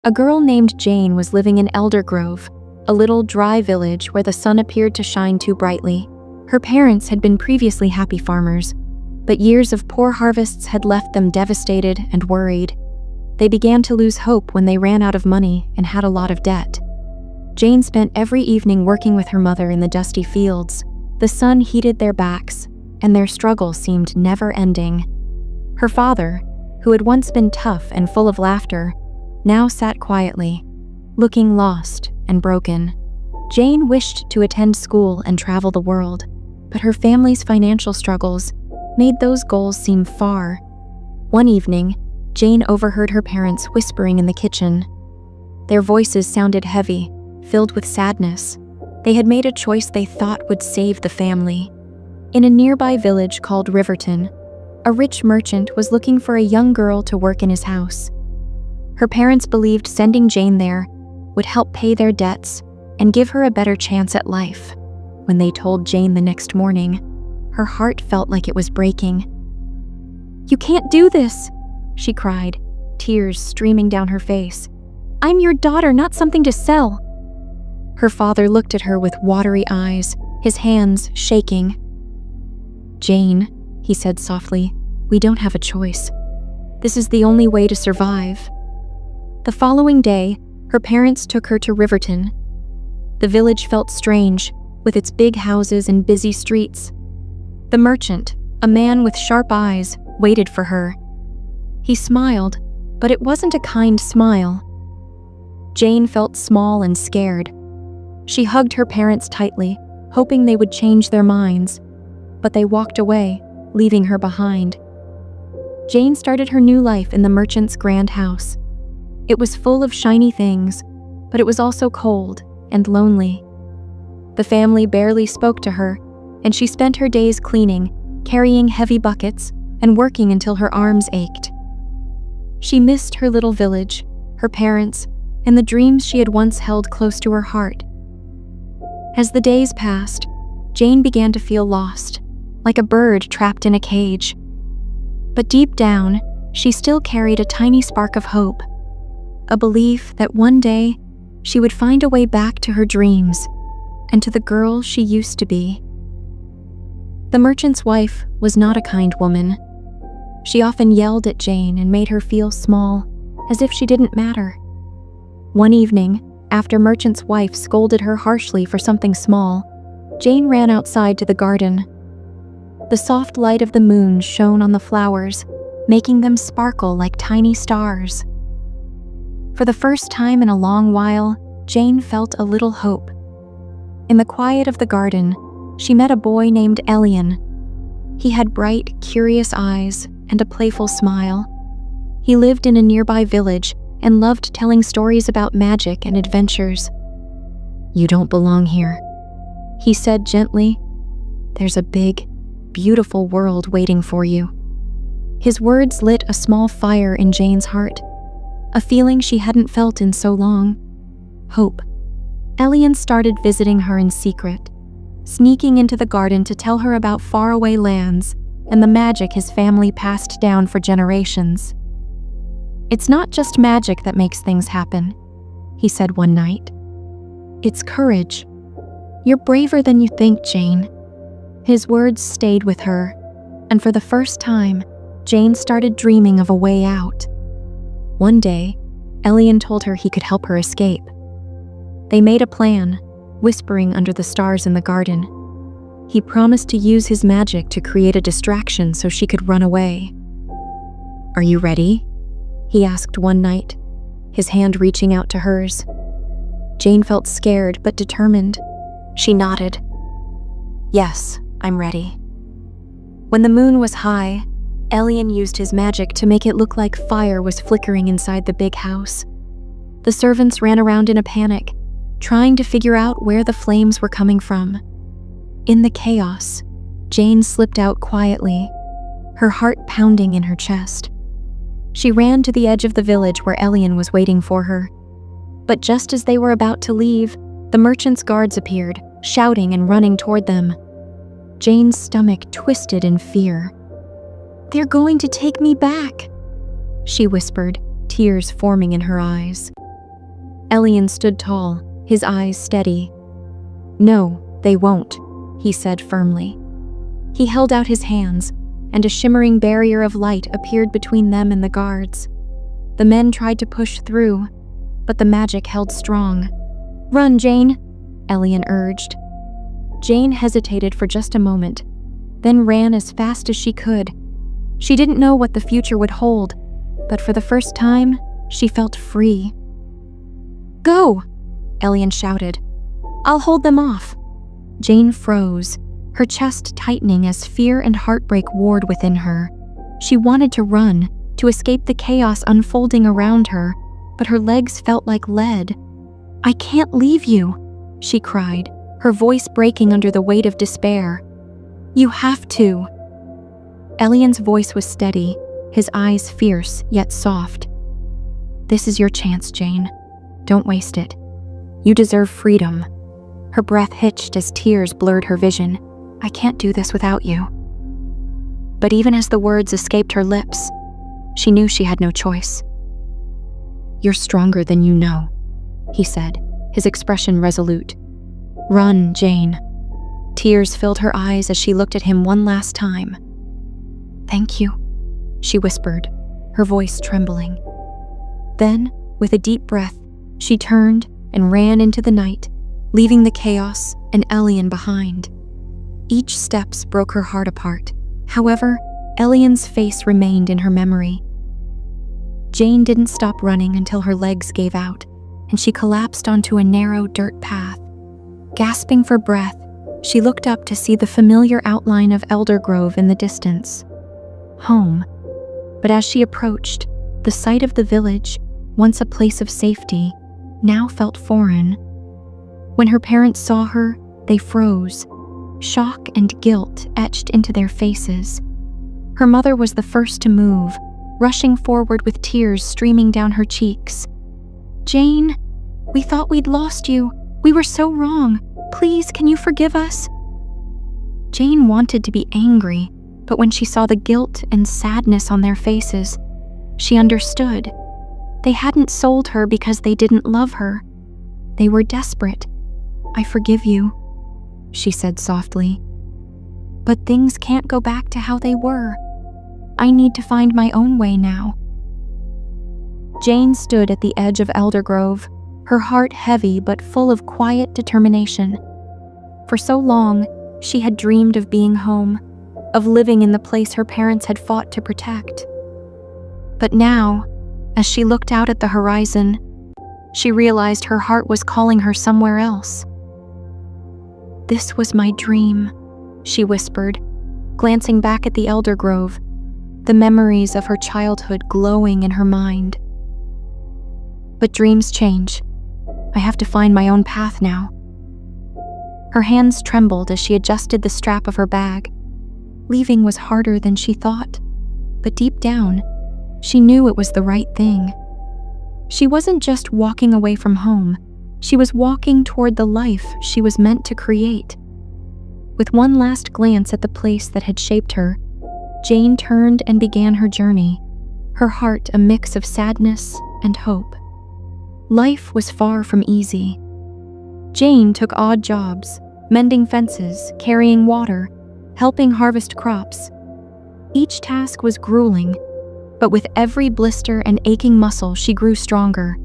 A girl named Jane was living in Eldergrove, a little dry village where the sun appeared to shine too brightly. Her parents had been previously happy farmers, but years of poor harvests had left them devastated and worried. They began to lose hope when they ran out of money and had a lot of debt. Jane spent every evening working with her mother in the dusty fields. The sun heated their backs, and their struggle seemed never-ending. Her father, who had once been tough and full of laughter, now sat quietly, looking lost and broken. Jane wished to attend school and travel the world, but her family's financial struggles made those goals seem far. One evening, Jane overheard her parents whispering in the kitchen. Their voices sounded heavy, filled with sadness. They had made a choice they thought would save the family. In a nearby village called Riverton, a rich merchant was looking for a young girl to work in his house. Her parents believed sending Jane there would help pay their debts and give her a better chance at life. When they told Jane the next morning, her heart felt like it was breaking. "You can't do this," she cried, tears streaming down her face. "I'm your daughter, not something to sell." Her father looked at her with watery eyes, his hands shaking. "Jane," he said softly, "we don't have a choice. This is the only way to survive." The following day, her parents took her to Riverton. The village felt strange, with its big houses and busy streets. The merchant, a man with sharp eyes, waited for her. He smiled, but it wasn't a kind smile. Jane felt small and scared. She hugged her parents tightly, hoping they would change their minds, but they walked away, leaving her behind. Jane started her new life in the merchant's grand house. It was full of shiny things, but it was also cold and lonely. The family barely spoke to her, and she spent her days cleaning, carrying heavy buckets, and working until her arms ached. She missed her little village, her parents, and the dreams she had once held close to her heart. As the days passed, Jane began to feel lost, like a bird trapped in a cage. But deep down, she still carried a tiny spark of hope, a belief that one day she would find a way back to her dreams and to the girl she used to be. The merchant's wife was not a kind woman. She often yelled at Jane and made her feel small, as if she didn't matter. One evening, after merchant's wife scolded her harshly for something small, Jane ran outside to the garden. The soft light of the moon shone on the flowers, making them sparkle like tiny stars. For the first time in a long while, Jane felt a little hope. In the quiet of the garden, she met a boy named Elian. He had bright, curious eyes and a playful smile. He lived in a nearby village and loved telling stories about magic and adventures. "You don't belong here," he said gently. "There's a big, beautiful world waiting for you." His words lit a small fire in Jane's heart, a feeling she hadn't felt in so long. Hope. Elian started visiting her in secret, sneaking into the garden to tell her about faraway lands and the magic his family passed down for generations. "It's not just magic that makes things happen," he said one night. "It's courage. You're braver than you think, Jane." His words stayed with her, and for the first time, Jane started dreaming of a way out. One day, Elian told her he could help her escape. They made a plan, whispering under the stars in the garden. He promised to use his magic to create a distraction so she could run away. "Are you ready?" he asked one night, his hand reaching out to hers. Jane felt scared but determined. She nodded. "Yes, I'm ready." When the moon was high, Elian used his magic to make it look like fire was flickering inside the big house. The servants ran around in a panic, trying to figure out where the flames were coming from. In the chaos, Jane slipped out quietly, her heart pounding in her chest. She ran to the edge of the village where Elian was waiting for her. But just as they were about to leave, the merchant's guards appeared, shouting and running toward them. Jane's stomach twisted in fear. "They're going to take me back," she whispered, tears forming in her eyes. Elian stood tall, his eyes steady. "No, they won't," he said firmly. He held out his hands, and a shimmering barrier of light appeared between them and the guards. The men tried to push through, but the magic held strong. "Run, Jane," Elian urged. Jane hesitated for just a moment, then ran as fast as she could. She didn't know what the future would hold, but for the first time, she felt free. "Go!" Elian shouted. "I'll hold them off." Jane froze, her chest tightening as fear and heartbreak warred within her. She wanted to run, to escape the chaos unfolding around her, but her legs felt like lead. "I can't leave you," she cried, her voice breaking under the weight of despair. "You have to." Elian's voice was steady, his eyes fierce yet soft. "This is your chance, Jane. Don't waste it. You deserve freedom." Her breath hitched as tears blurred her vision. "I can't do this without you." But even as the words escaped her lips, she knew she had no choice. "You're stronger than you know," he said, his expression resolute. "Run, Jane." Tears filled her eyes as she looked at him one last time. "Thank you," she whispered, her voice trembling. Then, with a deep breath, she turned and ran into the night, leaving the chaos and Elian behind. Each steps broke her heart apart. However, Elian's face remained in her memory. Jane didn't stop running until her legs gave out, and she collapsed onto a narrow dirt path. Gasping for breath, she looked up to see the familiar outline of Eldergrove in the distance. Home. But as she approached, the sight of the village, once a place of safety, now felt foreign. When her parents saw her, they froze, shock and guilt etched into their faces. Her mother was the first to move, rushing forward with tears streaming down her cheeks. "Jane, we thought we'd lost you. We were so wrong. Please, can you forgive us?" Jane wanted to be angry, but when she saw the guilt and sadness on their faces, she understood. They hadn't sold her because they didn't love her. They were desperate. "I forgive you," she said softly. "But things can't go back to how they were. I need to find my own way now." Jane stood at the edge of Eldergrove, her heart heavy but full of quiet determination. For so long, she had dreamed of being home, of living in the place her parents had fought to protect. But now, as she looked out at the horizon, she realized her heart was calling her somewhere else. "This was my dream," she whispered, glancing back at the Eldergrove, the memories of her childhood glowing in her mind. But dreams change. I have to find my own path now. Her hands trembled as she adjusted the strap of her bag. Leaving was harder than she thought, but deep down, she knew it was the right thing. She wasn't just walking away from home, she was walking toward the life she was meant to create. With one last glance at the place that had shaped her, Jane turned and began her journey, her heart a mix of sadness and hope. Life was far from easy. Jane took odd jobs, mending fences, carrying water, helping harvest crops. Each task was grueling, but with every blister and aching muscle she grew stronger.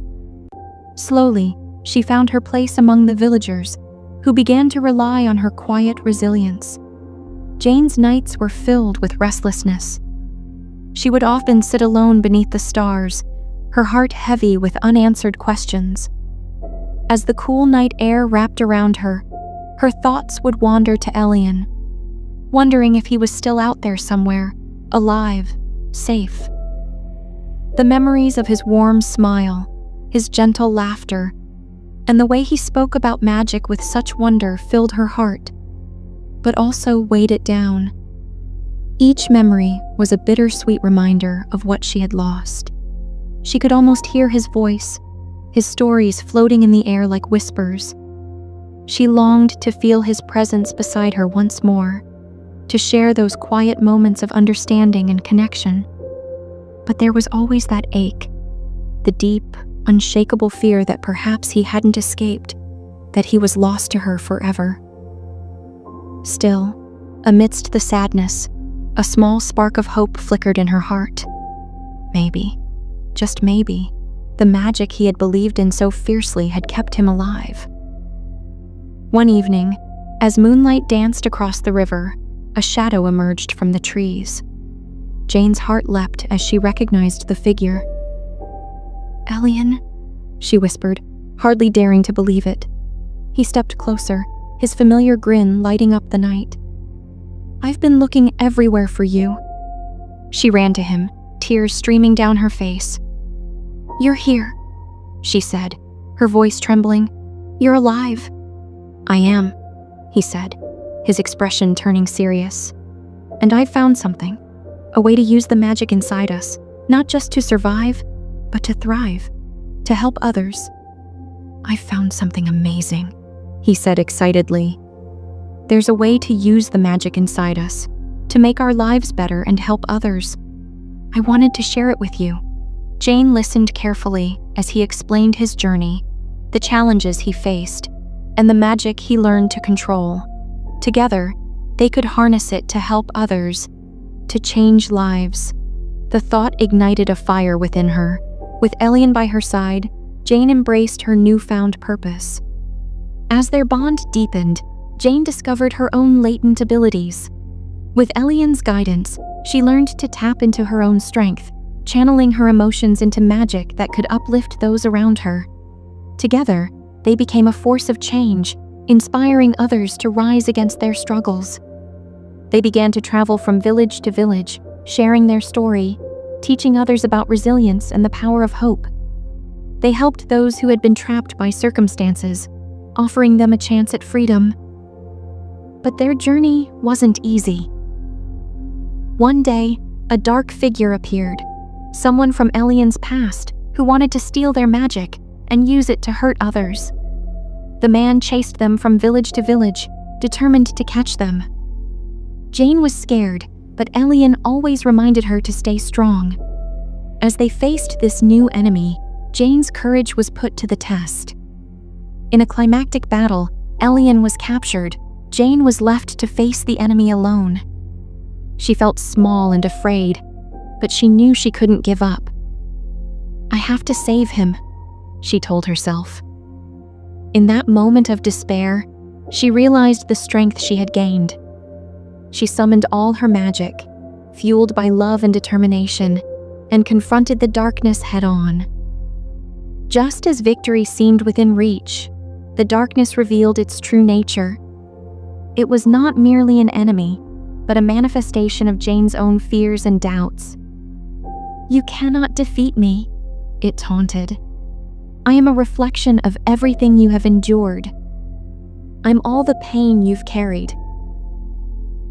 Slowly, she found her place among the villagers, who began to rely on her quiet resilience. Jane's nights were filled with restlessness. She would often sit alone beneath the stars, her heart heavy with unanswered questions. As the cool night air wrapped around her, her thoughts would wander to Elian, wondering if he was still out there somewhere, alive, safe. The memories of his warm smile, his gentle laughter, and the way he spoke about magic with such wonder filled her heart, but also weighed it down. Each memory was a bittersweet reminder of what she had lost. She could almost hear his voice, his stories floating in the air like whispers. She longed to feel his presence beside her once more, to share those quiet moments of understanding and connection. But there was always that ache, the deep, unshakable fear that perhaps he hadn't escaped, that he was lost to her forever. Still, amidst the sadness, a small spark of hope flickered in her heart. Maybe, just maybe, the magic he had believed in so fiercely had kept him alive. One evening, as moonlight danced across the river, a shadow emerged from the trees. Jane's heart leapt as she recognized the figure. "Ellian," she whispered, hardly daring to believe it. He stepped closer, his familiar grin lighting up the night. "I've been looking everywhere for you." She ran to him, tears streaming down her face. "You're here," she said, her voice trembling. "You're alive." "I am," he said, his expression turning serious. "And I've found something, a way to use the magic inside us, not just to survive, but to thrive, to help others." "I've found something amazing," he said excitedly. "There's a way to use the magic inside us, to make our lives better and help others. I wanted to share it with you." Jane listened carefully as he explained his journey, the challenges he faced, and the magic he learned to control. Together, they could harness it to help others, to change lives. The thought ignited a fire within her. With Ellian by her side, Jane embraced her newfound purpose. As their bond deepened, Jane discovered her own latent abilities. With Ellian's guidance, she learned to tap into her own strength, channeling her emotions into magic that could uplift those around her. Together, they became a force of change, inspiring others to rise against their struggles. They began to travel from village to village, sharing their story, teaching others about resilience and the power of hope. They helped those who had been trapped by circumstances, offering them a chance at freedom. But their journey wasn't easy. One day, a dark figure appeared, someone from Ellian's past who wanted to steal their magic and use it to hurt others. The man chased them from village to village, determined to catch them. Jane was scared, but Ellian always reminded her to stay strong. As they faced this new enemy, Jane's courage was put to the test. In a climactic battle, Ellian was captured. Jane was left to face the enemy alone. She felt small and afraid, but she knew she couldn't give up. "I have to save him," she told herself. In that moment of despair, she realized the strength she had gained. She summoned all her magic, fueled by love and determination, and confronted the darkness head-on. Just as victory seemed within reach, the darkness revealed its true nature. It was not merely an enemy, but a manifestation of Jane's own fears and doubts. "You cannot defeat me," it taunted. "I am a reflection of everything you have endured. I'm all the pain you've carried."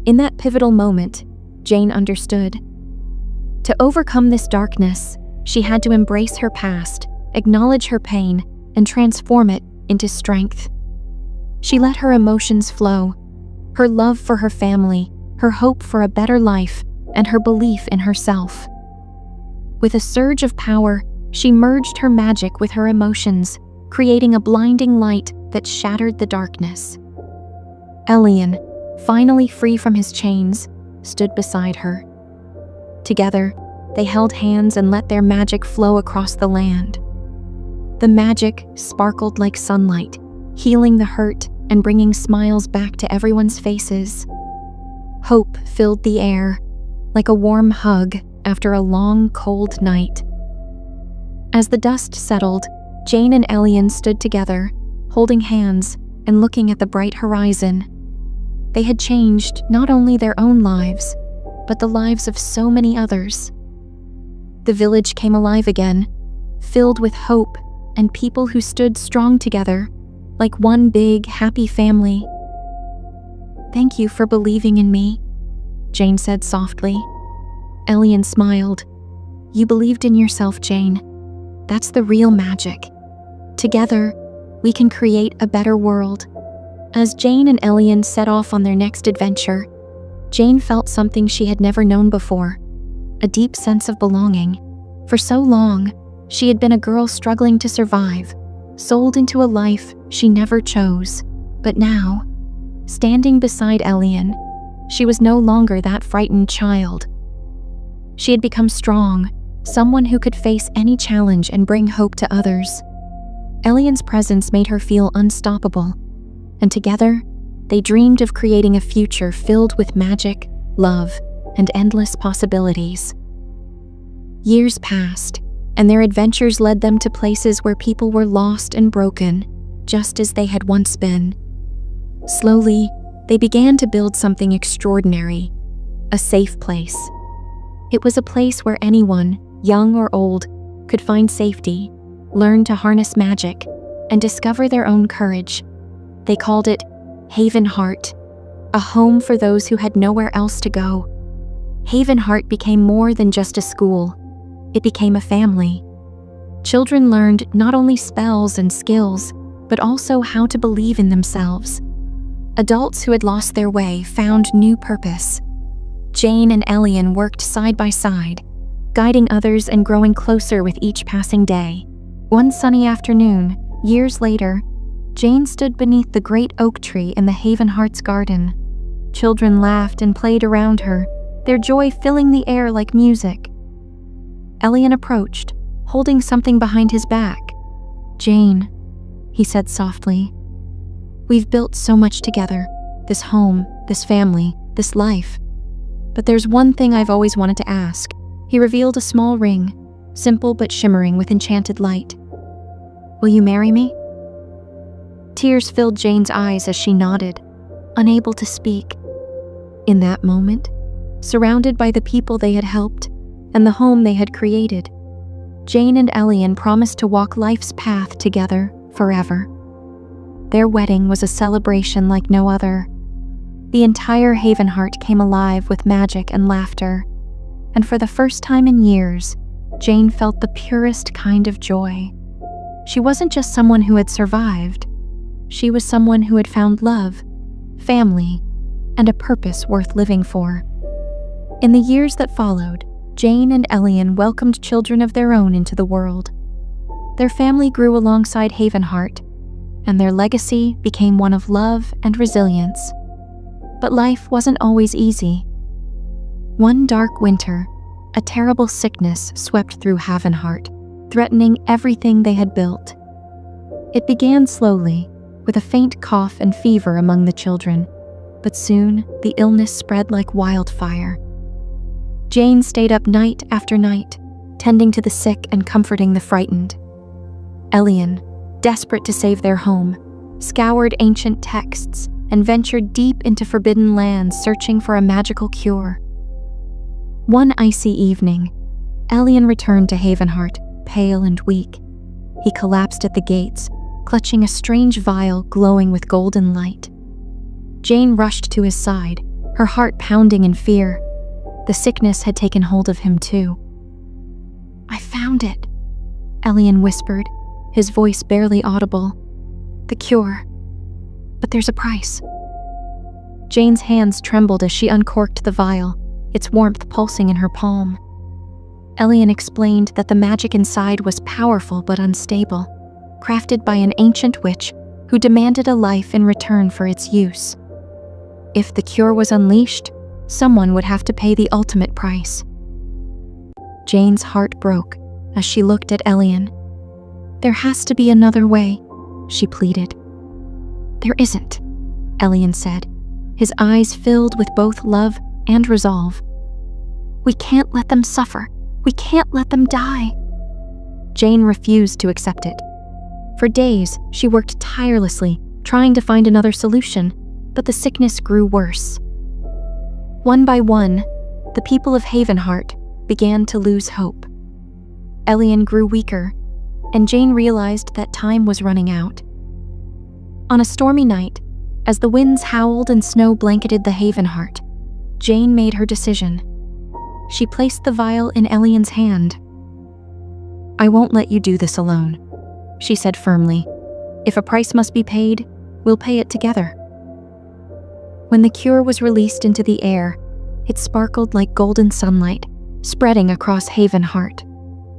In that pivotal moment, Jane understood. To overcome this darkness, she had to embrace her past, acknowledge her pain, and transform it into strength. She let her emotions flow, her love for her family, her hope for a better life, and her belief in herself. With a surge of power, she merged her magic with her emotions, creating a blinding light that shattered the darkness. Ellian, finally free from his chains, stood beside her. Together, they held hands and let their magic flow across the land. The magic sparkled like sunlight, healing the hurt and bringing smiles back to everyone's faces. Hope filled the air, like a warm hug after a long, cold night. As the dust settled, Jane and Ellian stood together, holding hands and looking at the bright horizon. They had changed not only their own lives, but the lives of so many others. The village came alive again, filled with hope and people who stood strong together, like one big, happy family. "Thank you for believing in me," Jane said softly. Ellian smiled. "You believed in yourself, Jane. That's the real magic. Together, we can create a better world." As Jane and Ellian set off on their next adventure, Jane felt something she had never known before, a deep sense of belonging. For so long, She had been a girl struggling to survive, sold into a life she never chose. But now, standing beside Elian, she was no longer that frightened child. She had become strong, someone who could face any challenge and bring hope to others. Elian's presence made her feel unstoppable, and together, they dreamed of creating a future filled with magic, love, and endless possibilities. Years passed, and their adventures led them to places where people were lost and broken, just as they had once been. Slowly, they began to build something extraordinary, a safe place. It was a place where anyone, young or old, could find safety, learn to harness magic, and discover their own courage. They called it Haven Heart, a home for those who had nowhere else to go. Haven Heart became more than just a school. It became a family. Children learned not only spells and skills, but also how to believe in themselves. Adults who had lost their way found new purpose. Jane and Elian worked side by side, guiding others and growing closer with each passing day. One sunny afternoon, years later, Jane stood beneath the great oak tree in the Haven Heart's garden. Children laughed and played around her, their joy filling the air like music. Elian approached, holding something behind his back. "Jane," he said softly, "we've built so much together, this home, this family, this life. But there's one thing I've always wanted to ask." He revealed a small ring, simple but shimmering with enchanted light. "Will you marry me?" Tears filled Jane's eyes as she nodded, unable to speak. In that moment, surrounded by the people they had helped and the home they had created, Jane and Elian promised to walk life's path together forever. Their wedding was a celebration like no other. The entire Haven Heart came alive with magic and laughter, and for the first time in years, Jane felt the purest kind of joy. She wasn't just someone who had survived. She was someone who had found love, family, and a purpose worth living for. In the years that followed, Jane and Elian welcomed children of their own into the world. Their family grew alongside Haven Heart, and their legacy became one of love and resilience. But life wasn't always easy. One dark winter, a terrible sickness swept through Haven Heart, threatening everything they had built. It began slowly, with a faint cough and fever among the children, but soon the illness spread like wildfire. Jane stayed up night after night, tending to the sick and comforting the frightened. Elian, desperate to save their home, scoured ancient texts and ventured deep into forbidden lands searching for a magical cure. One icy evening, Elian returned to Haven Heart, pale and weak. He collapsed at the gates, clutching a strange vial glowing with golden light. Jane rushed to his side, her heart pounding in fear. The sickness had taken hold of him too. "I found it," Elian whispered, his voice barely audible. "The cure. But there's a price." Jane's hands trembled as she uncorked the vial, its warmth pulsing in her palm. Elian explained that the magic inside was powerful but unstable, crafted by an ancient witch who demanded a life in return for its use. If the cure was unleashed, someone would have to pay the ultimate price. Jane's heart broke as she looked at Elian. "There has to be another way," she pleaded. "There isn't," Elian said, his eyes filled with both love and resolve. "We can't let them suffer. We can't let them die." Jane refused to accept it. For days, she worked tirelessly, trying to find another solution, but the sickness grew worse. One by one, the people of Haven Heart began to lose hope. Elian grew weaker, and Jane realized that time was running out. On a stormy night, as the winds howled and snow blanketed the Haven Heart, Jane made her decision. She placed the vial in Elian's hand. "I won't let you do this alone," she said firmly. "If a price must be paid, we'll pay it together." When the cure was released into the air, it sparkled like golden sunlight, spreading across Haven Heart.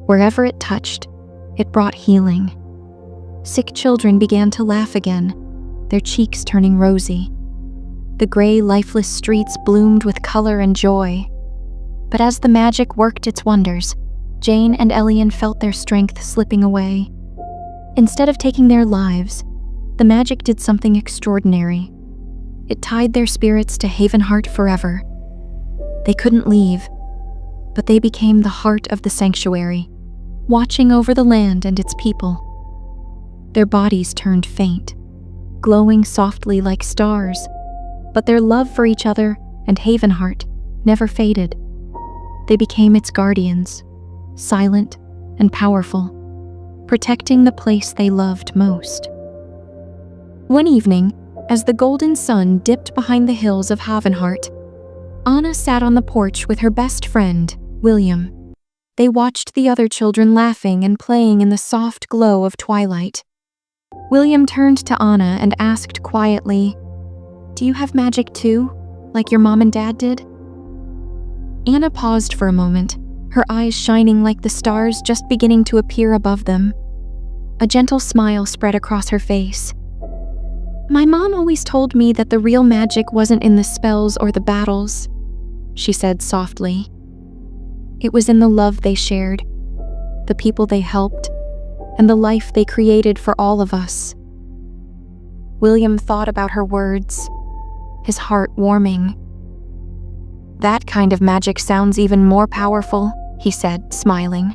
Wherever it touched, It brought healing. Sick children began to laugh again, their cheeks turning rosy. The gray, lifeless streets bloomed with color and joy. But as the magic worked its wonders, Jane and Elian felt their strength slipping away. Instead of taking their lives, the magic did something extraordinary. It tied their spirits to Havenheart forever. They couldn't leave, but they became the heart of the sanctuary, watching over the land and its people. Their bodies turned faint, glowing softly like stars, but their love for each other and Havenheart never faded. They became its guardians, silent and powerful, protecting the place they loved most. One evening, as the golden sun dipped behind the hills of Havenheart, Anna sat on the porch with her best friend, William. They watched the other children laughing and playing in the soft glow of twilight. William turned to Anna and asked quietly, "Do you have magic too, like your mom and dad did?" Anna paused for a moment, her eyes shining like the stars just beginning to appear above them. A gentle smile spread across her face. "My mom always told me that the real magic wasn't in the spells or the battles," she said softly. "It was in the love they shared, the people they helped, and the life they created for all of us." William thought about her words, his heart warming. "That kind of magic sounds even more powerful," he said, smiling.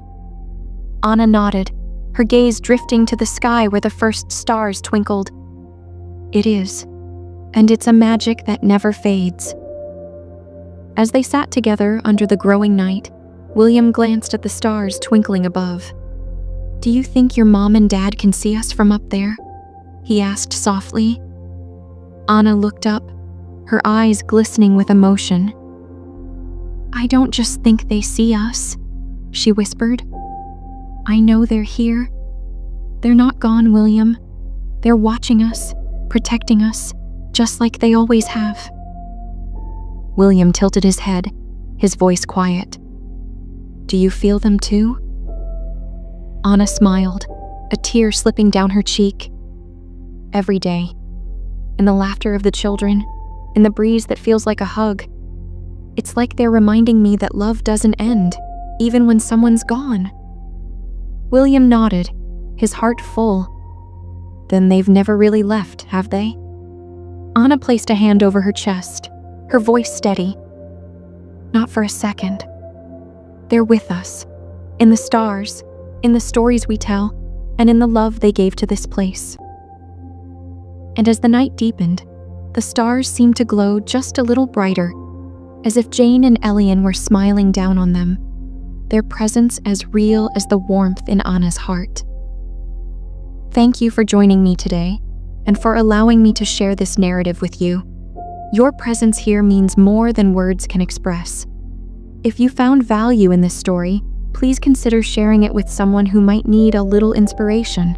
Anna nodded, her gaze drifting to the sky where the first stars twinkled. "It is, and it's a magic that never fades." As they sat together under the growing night, William glanced at the stars twinkling above. "Do you think your mom and dad can see us from up there?" he asked softly. Anna looked up, her eyes glistening with emotion. "I don't just think they see us," she whispered. "I know they're here. They're not gone, William. They're watching us, protecting us, just like they always have." William tilted his head, his voice quiet. "Do you feel them too?" Anna smiled, a tear slipping down her cheek. "Every day. In the laughter of the children, in the breeze that feels like a hug. It's like they're reminding me that love doesn't end, even when someone's gone." William nodded, his heart full. "Then they've never really left, have they?" Anna placed a hand over her chest, her voice steady. "Not for a second. They're with us, in the stars, in the stories we tell, and in the love they gave to this place." And as the night deepened, the stars seemed to glow just a little brighter, as if Jane and Elian were smiling down on them, their presence as real as the warmth in Anna's heart. Thank you for joining me today, and for allowing me to share this narrative with you. Your presence here means more than words can express. If you found value in this story, please consider sharing it with someone who might need a little inspiration.